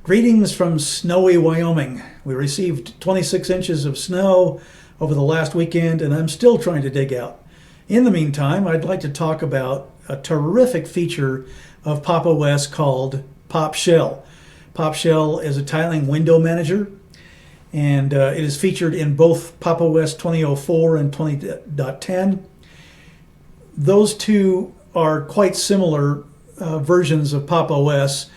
Greetings from snowy Wyoming. We received 26 inches of snow over the last weekend, and I'm still trying to dig out. In the meantime, I'd like to talk about a terrific feature of Pop! OS called Pop Shell. Pop Shell is a tiling window manager, and it is featured in both Pop! OS 2004 and 20.10. Those two are quite similar versions of Pop! OS.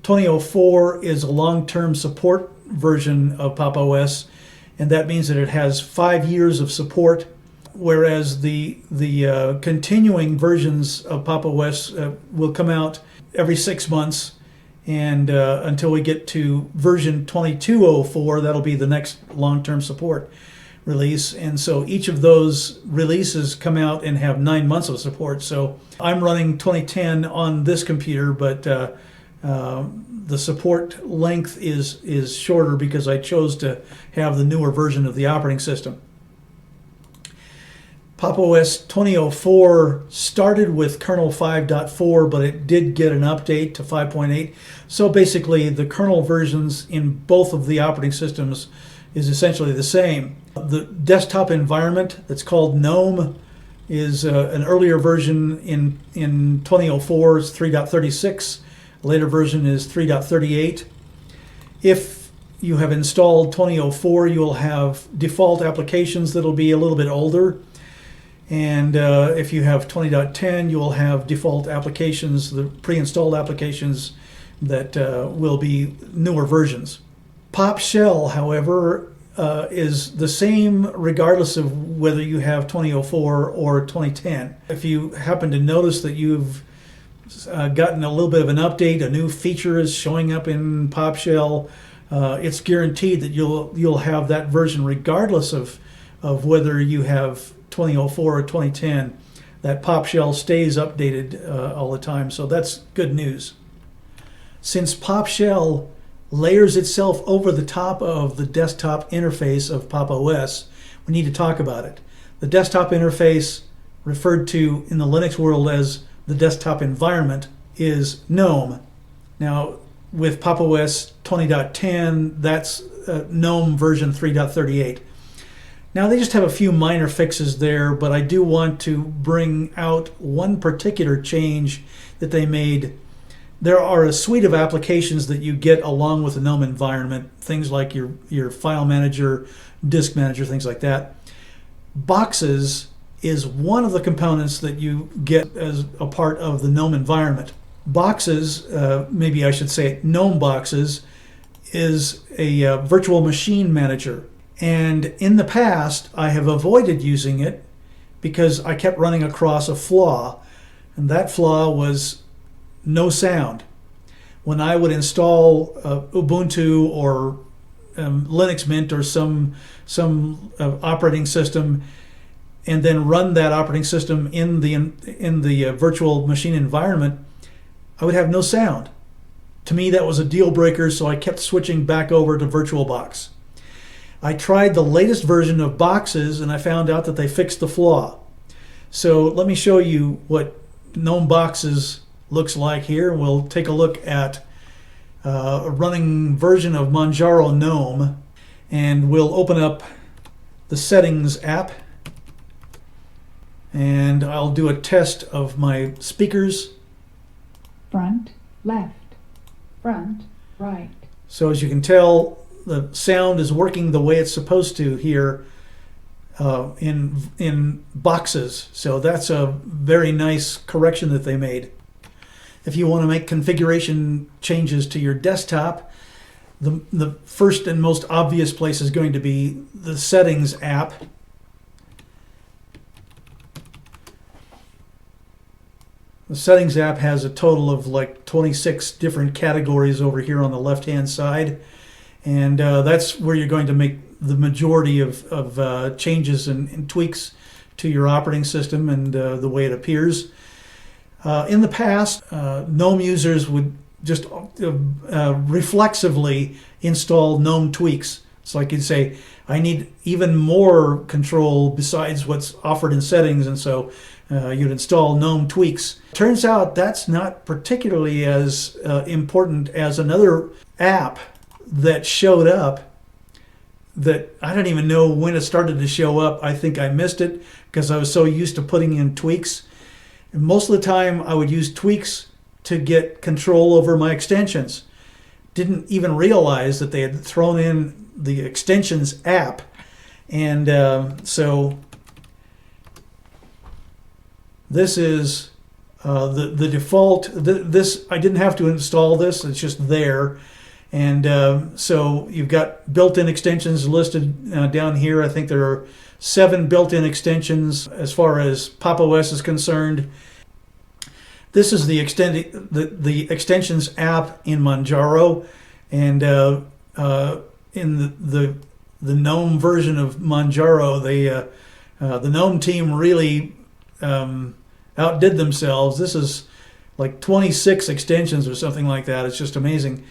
2004 is a long-term support version of Pop! OS, and that means that it has 5 years of support, whereas the continuing versions of Pop! OS will come out every 6 months, and until we get to version 2204, that'll be the next long-term support release. And so each of those releases come out and have 9 months of support. So I'm running 2010 on this computer, but the support length is shorter because I chose to have the newer version of the operating system. Pop! OS 2004 started with kernel 5.4, but it did get an update to 5.8. So basically the kernel versions in both of the operating systems is essentially the same. The desktop environment that's called Gnome is an earlier version in 2004, it's 3.36. Later version is 3.38. If you have installed 2004, you'll have default applications that'll be a little bit older. And if you have 20.10, you will have default applications, the pre-installed applications that will be newer versions. Pop Shell, however, is the same regardless of whether you have 2004 or 2010. If you happen to notice that you've gotten a little bit of an update, a new feature is showing up in Pop Shell, it's guaranteed that you'll have that version regardless of whether you have 2004 or 2010. That Pop Shell stays updated all the time, so that's good news. Since Pop Shell layers itself over the top of the desktop interface of Pop! OS, we need to talk about it. The desktop interface, referred to in the Linux world as the desktop environment, is Gnome. Now, with Pop! OS 20.10, that's Gnome version 3.38. Now, they just have a few minor fixes there, but I do want to bring out one particular change that they made. There are a suite of applications that you get along with the Gnome environment, things like your file manager, disk manager, things like that. Boxes is one of the components that you get as a part of the Gnome environment. Boxes, maybe I should say Gnome Boxes, is a virtual machine manager. And in the past, I have avoided using it because I kept running across a flaw, and that flaw was no sound. When I would install Ubuntu or Linux Mint or some operating system, and then run that operating system in the virtual machine environment, I would have no sound. To me, that was a deal breaker, so I kept switching back over to VirtualBox. I tried the latest version of Boxes, and I found out that they fixed the flaw. So let me show you what Gnome Boxes looks like here. We'll take a look at a running version of Manjaro Gnome, and we'll open up the Settings app. And I'll do a test of my speakers. Front, left, front, right. So as you can tell, the sound is working the way it's supposed to here in Boxes. So that's a very nice correction that they made. If you want to make configuration changes to your desktop, the first and most obvious place is going to be the Settings app. The Settings app has a total of like 26 different categories over here on the left-hand side, and that's where you're going to make the majority of changes and tweaks to your operating system and the way it appears. In the past, Gnome users would just reflexively install Gnome tweaks. So I could say, I need even more control besides what's offered in settings, and so you'd install Gnome tweaks. Turns out that's not particularly as important as another app that showed up that I don't even know when it started to show up. I think I missed it because I was so used to putting in tweaks. And most of the time I would use tweaks to get control over my extensions. Didn't even realize that they had thrown in the extensions app. And so this is the default. This I didn't have to install this. It's just there. And so you've got built-in extensions listed down here. I think there are 7 built-in extensions as far as Pop! OS is concerned. This is the extensions app in Manjaro, and in the Gnome version of Manjaro, the Gnome team really outdid themselves. This is like 26 extensions or something like that. It's just amazing.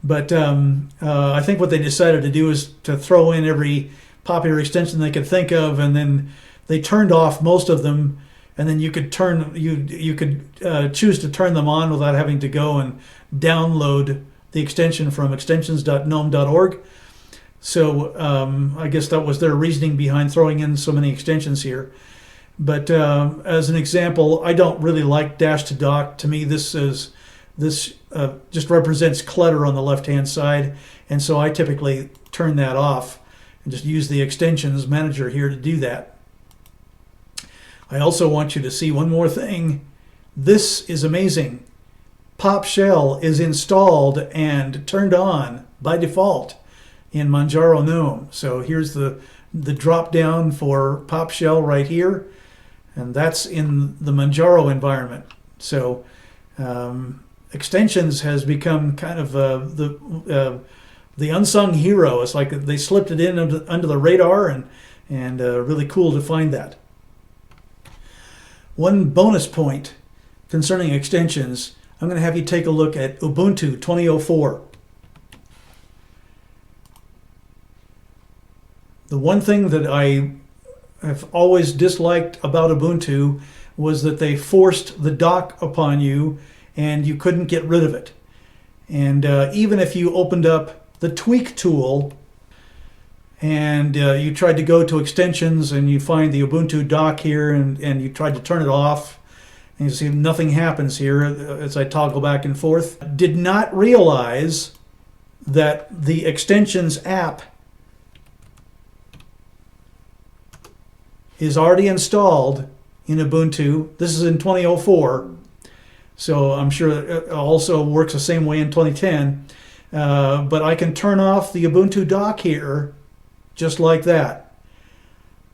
But I think what they decided to do is to throw in every popular extension they could think of, and then they turned off most of them. And then you could choose to turn them on without having to go and download the extension from extensions.gnome.org. So I guess that was their reasoning behind throwing in so many extensions here. But as an example, I don't really like dash to dock. To me, this just represents clutter on the left-hand side, and so I typically turn that off and just use the extensions manager here to do that. I also want you to see one more thing. This is amazing. Pop Shell is installed and turned on by default in Manjaro Gnome. So here's the drop down for Pop Shell right here, and that's in the Manjaro environment. So extensions has become kind of the unsung hero. It's like they slipped it in under the radar, and really cool to find that. One bonus point concerning extensions, I'm going to have you take a look at Ubuntu 2004. The one thing that I have always disliked about Ubuntu was that they forced the dock upon you and you couldn't get rid of it. And even if you opened up the tweak tool and you tried to go to extensions and you find the Ubuntu dock here and you tried to turn it off, and you see nothing happens here as I toggle back and forth. Did not realize that the extensions app is already installed in Ubuntu. This is in 2004, so I'm sure it also works the same way in 2010. But I can turn off the Ubuntu dock here just like that.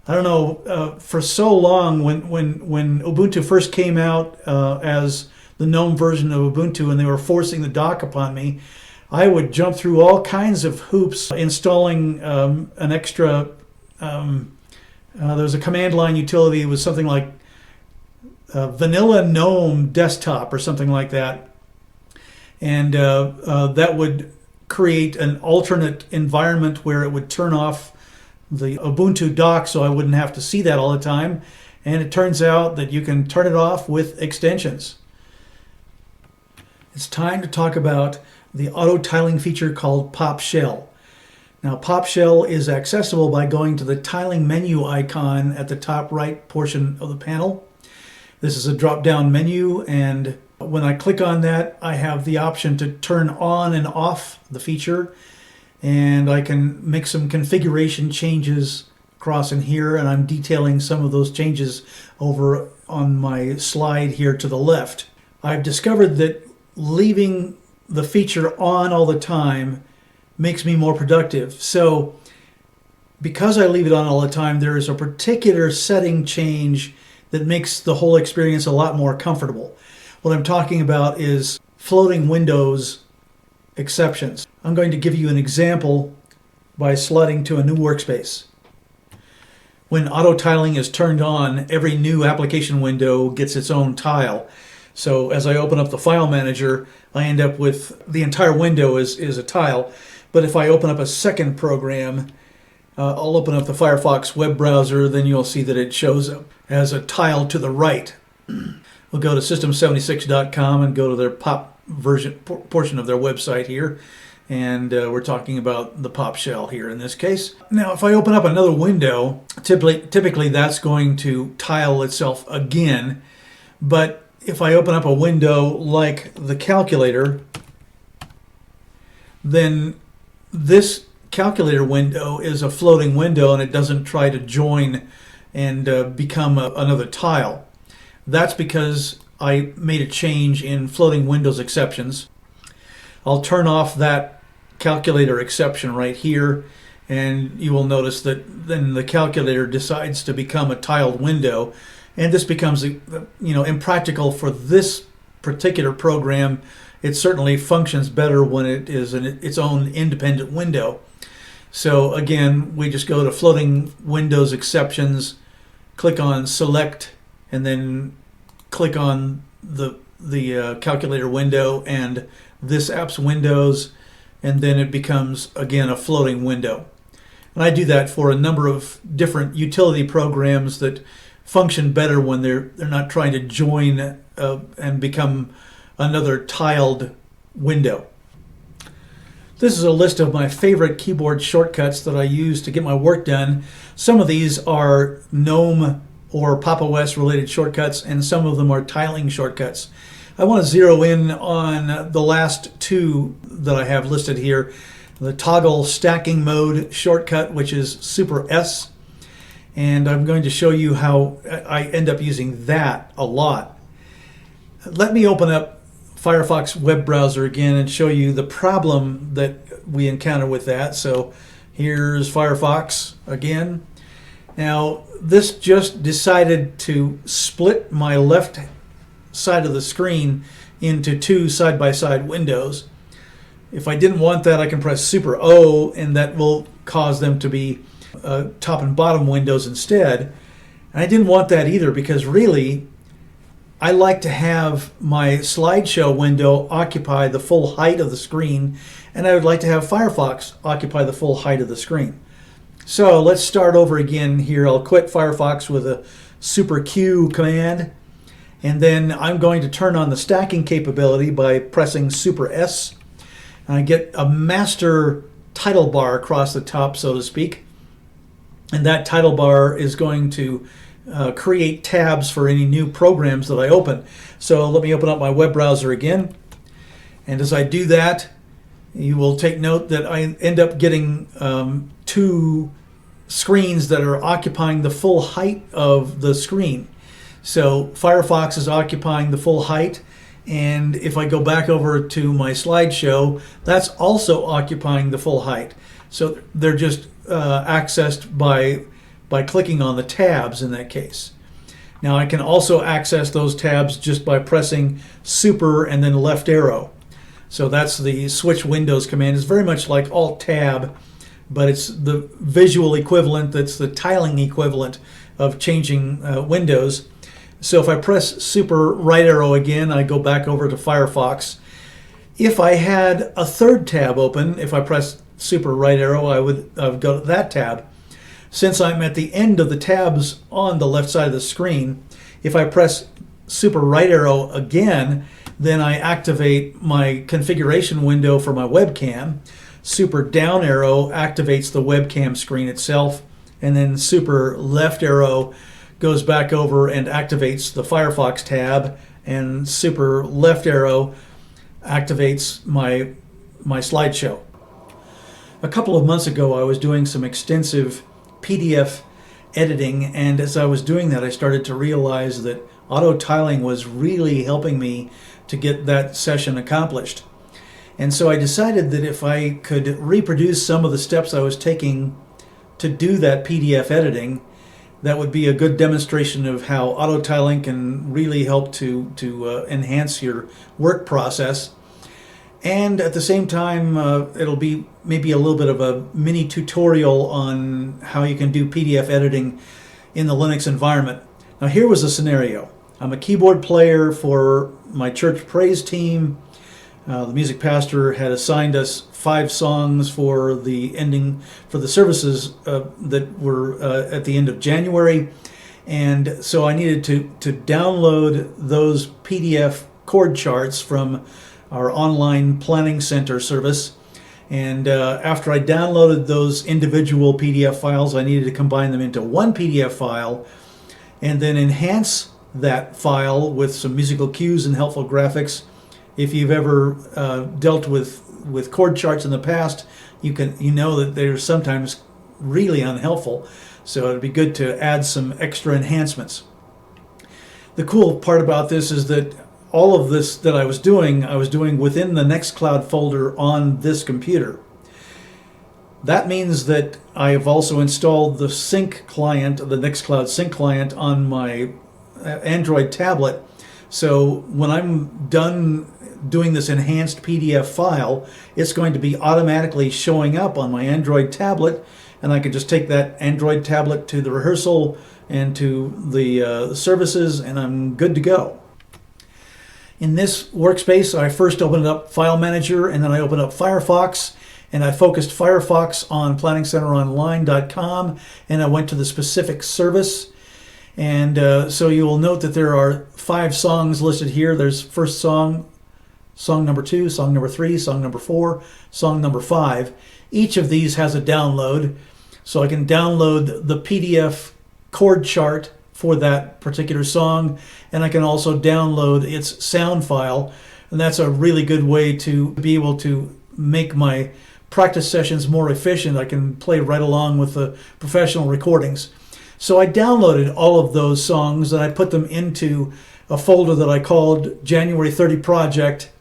I don't know, for so long when Ubuntu first came out as the GNOME version of Ubuntu and they were forcing the dock upon me, I would jump through all kinds of hoops installing an extra, there was a command line utility. It was something like Vanilla GNOME Desktop or something like that. And that would create an alternate environment where it would turn off the Ubuntu dock so I wouldn't have to see that all the time. And it turns out that you can turn it off with extensions. It's time to talk about the auto tiling feature called Pop Shell. Now, Pop Shell is accessible by going to the tiling menu icon at the top right portion of the panel. This is a drop-down menu, and when I click on that, I have the option to turn on and off the feature, and I can make some configuration changes across in here, and I'm detailing some of those changes over on my slide here to the left. I've discovered that leaving the feature on all the time makes me more productive. So because I leave it on all the time, there is a particular setting change that makes the whole experience a lot more comfortable. What I'm talking about is floating windows exceptions. I'm going to give you an example by sliding to a new workspace. When auto tiling is turned on, every new application window gets its own tile. So as I open up the file manager, I end up with the entire window is a tile. But if I open up a second program, I'll open up the Firefox web browser, then you'll see that it shows up as a tile to the right. We'll go to system76.com and go to their pop version portion of their website here. And we're talking about the pop shell here in this case. Now, if I open up another window, typically that's going to tile itself again. But if I open up a window like the calculator, then this calculator window is a floating window and it doesn't try to join and become another tile. That's because I made a change in floating windows exceptions. I'll turn off that calculator exception right here, and you will notice that then the calculator decides to become a tiled window, and this becomes impractical for this particular program. It certainly functions better when it is its own independent window. So again, we just go to floating windows exceptions, click on select, and then click on the calculator window and this app's windows, and then it becomes again a floating window. And I do that for a number of different utility programs that function better when they're not trying to join and become another tiled window. This is a list of my favorite keyboard shortcuts that I use to get my work done. Some of these are Gnome or Pop! OS related shortcuts, and some of them are tiling shortcuts. I want to zero in on the last two that I have listed here. The toggle stacking mode shortcut, which is Super S, and I'm going to show you how I end up using that a lot. Let me open up Firefox web browser again and show you the problem that we encounter with that. So here's Firefox again. Now this just decided to split my left side of the screen into two side-by-side windows. If I didn't want that, I can press Super O, and that will cause them to be top and bottom windows instead. And I didn't want that either, because really I like to have my slideshow window occupy the full height of the screen, and I would like to have Firefox occupy the full height of the screen. So let's start over again here. I'll quit Firefox with a Super Q command, and then I'm going to turn on the stacking capability by pressing Super S. And I get a master title bar across the top, so to speak, and that title bar is going to create tabs for any new programs that I open. So let me open up my web browser again, and as I do that, you will take note that I end up getting two screens that are occupying the full height of the screen. So Firefox is occupying the full height, and if I go back over to my slideshow, that's also occupying the full height. So they're just accessed by clicking on the tabs in that case. Now I can also access those tabs just by pressing Super and then left arrow. So that's the switch windows command. It's very much like Alt Tab, but it's the visual equivalent, that's the tiling equivalent of changing windows. So if I press Super right arrow again, I go back over to Firefox. If I had a third tab open, if I press Super right arrow, I would go to that tab. Since I'm at the end of the tabs on the left side of the screen, if I press Super right arrow again, then I activate my configuration window for my webcam. Super down arrow activates the webcam screen itself, and then Super left arrow goes back over and activates the Firefox tab, and Super left arrow activates my slideshow. A couple of months ago, I was doing some extensive PDF editing, and as I was doing that, I started to realize that auto tiling was really helping me to get that session accomplished. And so I decided that if I could reproduce some of the steps I was taking to do that PDF editing, that would be a good demonstration of how auto tiling can really help to enhance your work process. And at the same time, it'll be maybe a little bit of a mini tutorial on how you can do PDF editing in the Linux environment. Now here was a scenario. I'm a keyboard player for my church praise team. The music pastor had assigned us 5 songs for the ending for the services that were at the end of January, and so I needed to download those PDF chord charts from our online planning center service. And after I downloaded those individual PDF files, I needed to combine them into one PDF file and then enhance that file with some musical cues and helpful graphics. If you've ever dealt with chord charts in the past, you know that they're sometimes really unhelpful. So it'd be good to add some extra enhancements. The cool part about this is that all of this that I was doing within the Nextcloud folder on this computer. That means that I have also installed the sync client, the Nextcloud sync client, on my Android tablet. So when I'm done doing this enhanced PDF file, it's going to be automatically showing up on my Android tablet, and I can just take that Android tablet to the rehearsal and to the services, and I'm good to go. In this workspace, I first opened up File Manager, and then I opened up Firefox, and I focused Firefox on PlanningCenterOnline.com, and I went to the specific service. And so you will note that there are 5 songs listed here. There's first song, song number 2, song number 3, song number 4, song number 5. Each of these has a download, so I can download the PDF chord chart for that particular song, and I can also download its sound file, and that's a really good way to be able to make my practice sessions more efficient. I can play right along with the professional recordings. So I downloaded all of those songs and I put them into a folder that I called January 30 Project,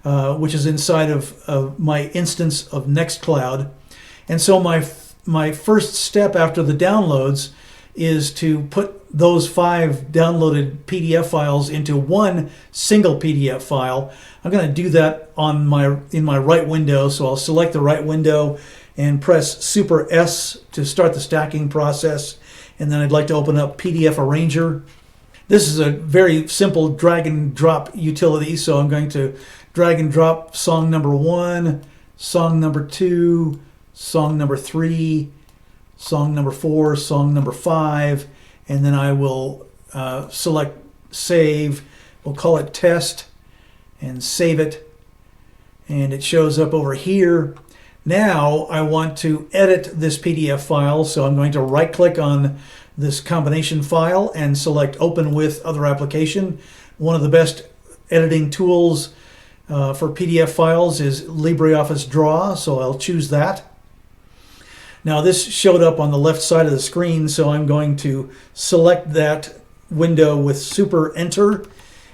which is inside of my instance of Nextcloud. And so my first step after the downloads is to put those 5 downloaded PDF files into one single PDF file. I'm going to do that in my right window, so I'll select the right window and press Super S to start the stacking process. And then I'd like to open up PDF Arranger. This is a very simple drag and drop utility, so I'm going to drag and drop song number 1, song number 2, song number 3, song number 4, song number 5, and then I will select Save. We'll call it Test and save it, and it shows up over here. Now I want to edit this PDF file, so I'm going to right-click on this combination file and select Open with Other Application. One of the best editing tools for PDF files is LibreOffice Draw, so I'll choose that. Now this showed up on the left side of the screen, so I'm going to select that window with Super Enter,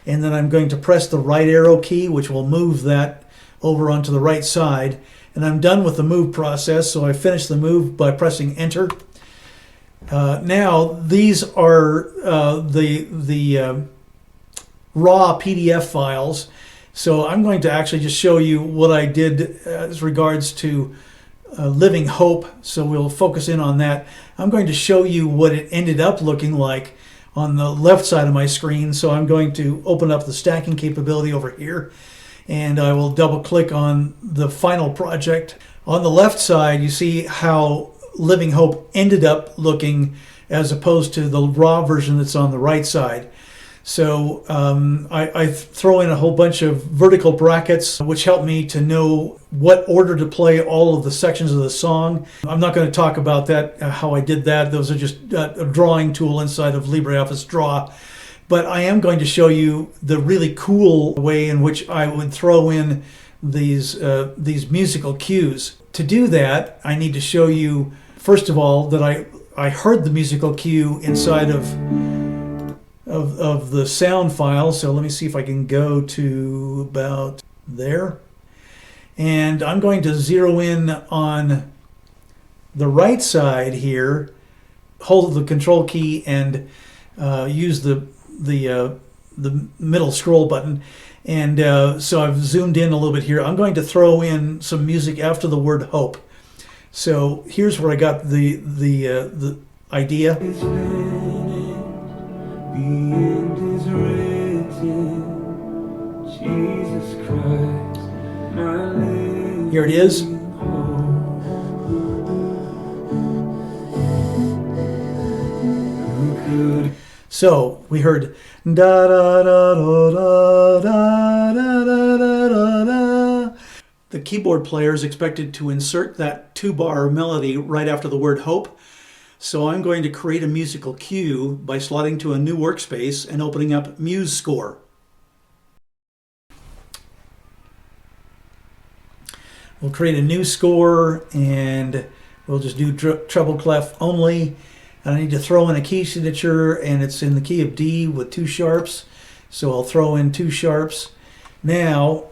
and then I'm going to press the right arrow key, which will move that over onto the right side. And I'm done with the move process, so I finish the move by pressing Enter. Now these are the raw PDF files, so I'm going to actually just show you what I did as regards to Living Hope, so we'll focus in on that. I'm going to show you what it ended up looking like on the left side of my screen, so I'm going to open up the stacking capability over here, and I will double click on the final project. On the left side, you see how Living Hope ended up looking as opposed to the raw version that's on the right side. So I throw in a whole bunch of vertical brackets, which help me to know what order to play all of the sections of the song. I'm not going to talk about that, how I did that. Those are just a drawing tool inside of LibreOffice Draw. But I am going to show you the really cool way in which I would throw in these musical cues. To do that, I need to show you, first of all, that I heard the musical cue inside of the sound file. So let me see if I can go to about there. And I'm going to zero in on the right side here, hold the control key and use the middle scroll button. And so I've zoomed in a little bit here. I'm going to throw in some music after the word hope. So here's where I got the idea. The end is written, Jesus Christ, my living Here it is. So we heard da da da da da da da da da da. The keyboard player is expected to insert that 2-bar melody right after the word hope. So I'm going to create a musical cue by slotting to a new workspace and opening up Muse Score. We'll create a new score and we'll just do treble clef only. And I need to throw in a key signature, and it's in the key of D with 2 sharps. So I'll throw in 2 sharps. Now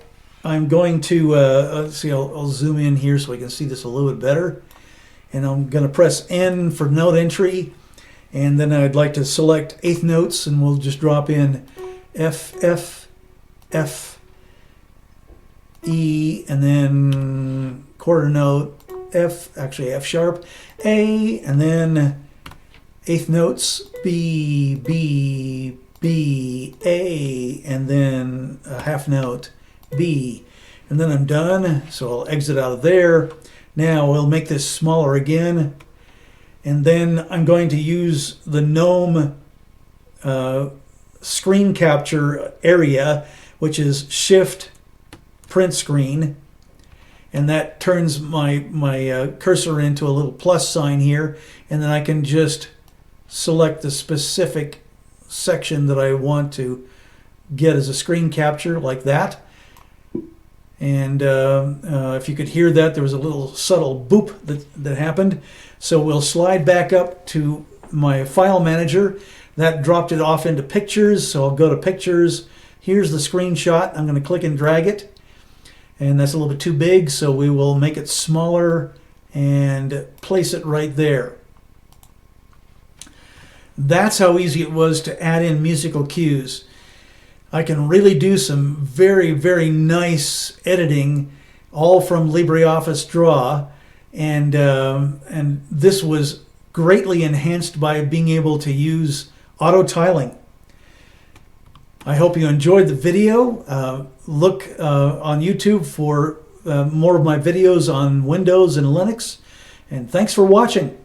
I'm going to, let's see, I'll zoom in here so I can see this a little bit better. And I'm going to press N for note entry. And then I'd like to select eighth notes, and we'll just drop in F, F, F, E, and then quarter note F, actually F sharp, A, and then eighth notes B, B, B, A, and then a half note B. And then I'm done, so I'll exit out of there. Now we'll make this smaller again. And then I'm going to use the Gnome screen capture area, which is Shift Print Screen. And that turns my cursor into a little plus sign here. And then I can just select the specific section that I want to get as a screen capture, like that. And if you could hear that, there was a little subtle boop that happened. So we'll slide back up to my file manager. That dropped it off into pictures. So I'll go to pictures. Here's the screenshot. I'm going to click and drag it. And that's a little bit too big, so we will make it smaller and place it right there. That's how easy it was to add in musical cues. I can really do some very, very nice editing, all from LibreOffice Draw, and this was greatly enhanced by being able to use auto tiling. I hope you enjoyed the video. Look on YouTube for more of my videos on Windows and Linux, and thanks for watching.